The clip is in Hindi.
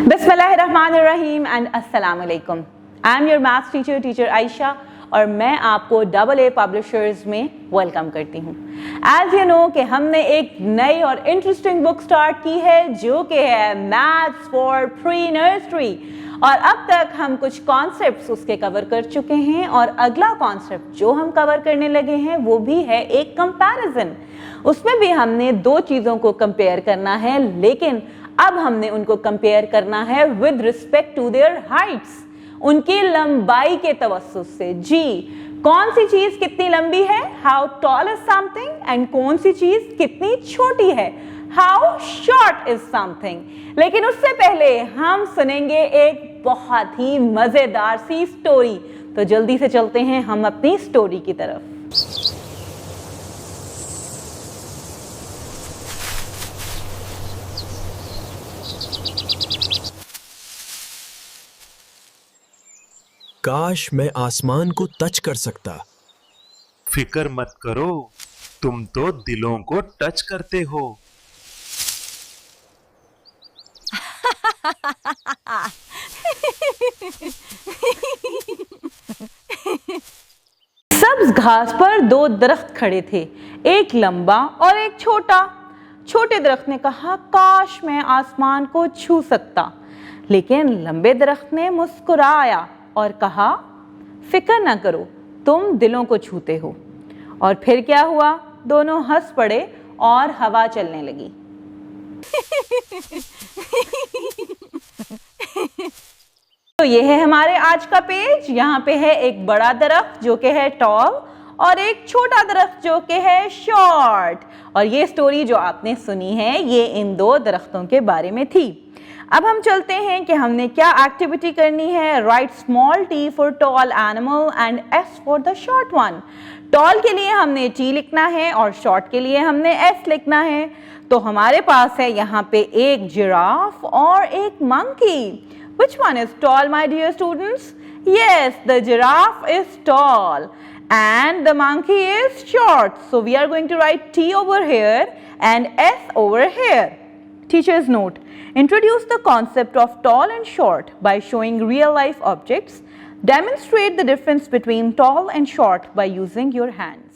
बिस्मिल्लाहिर्रहमानिर्रहीम एंड अस्सलाम वालेकुम। I am your maths teacher teacher Ayesha और मैं आपको AA पब्लिशर्स में वेलकम करती हूँ। एज यू नो कि हमने एक नई और इंटरेस्टिंग बुक स्टार्ट की है जो कि है मैथ्स फॉर प्री नर्सरी, और अब तक हम कुछ कॉन्सेप्ट्स उसके कवर कर चुके हैं और अगला कॉन्सेप्ट जो हम कवर करने लगे हैं वो भी है एक कंपैरिजन। उसमें भी हमने दो चीज़ों को कंपेयर करना है, लेकिन अब हमने उनको कंपेयर करना है with respect to their heights, उनकी लंबाई के तवस्सुस से। जी, कौन सी चीज कितनी लंबी है, how tall is something, and कौन सी चीज कितनी छोटी है, हाउ शॉर्ट इज समथिंग। लेकिन उससे पहले हम सुनेंगे एक बहुत ही मजेदार सी स्टोरी, तो जल्दी से चलते हैं हम अपनी स्टोरी की तरफ। काश मैं आसमान को टच कर सकता। फिक्र मत करो, तुम तो दिलों को टच करते हो। सब्ज घास पर दो दरख्त खड़े थे, एक लंबा और एक छोटा। छोटे दरख्त ने कहा, काश मैं आसमान को छू सकता। लेकिन लंबे दरख्त ने मुस्कुराया और कहा, फिक्र ना करो, तुम दिलों को छूते हो। और फिर क्या हुआ, दोनों हंस पड़े और हवा चलने लगी। तो ये है हमारे आज का पेज। यहाँ पे है एक बड़ा दरख्त जो कि है टॉल और एक छोटा दरख्त जो कि है शॉर्ट। और ये स्टोरी जो आपने सुनी है ये इन दो दरख्तों के बारे में थी। अब हम चलते हैं कि हमने क्या एक्टिविटी करनी है। Write small t for tall animal and s for the short one. Tall के लिए हमने टी लिखना है और शॉर्ट के लिए हमने एस लिखना है। तो हमारे पास है यहाँ पे एक जिराफ और एक monkey. Which one is tall, my dear students? Yes, the giraffe is tall and the monkey is short. So we are going to write T over here and S over here. Teacher's note: introduce the concept of tall and short by showing real life objects. Demonstrate the difference between tall and short by using your hand.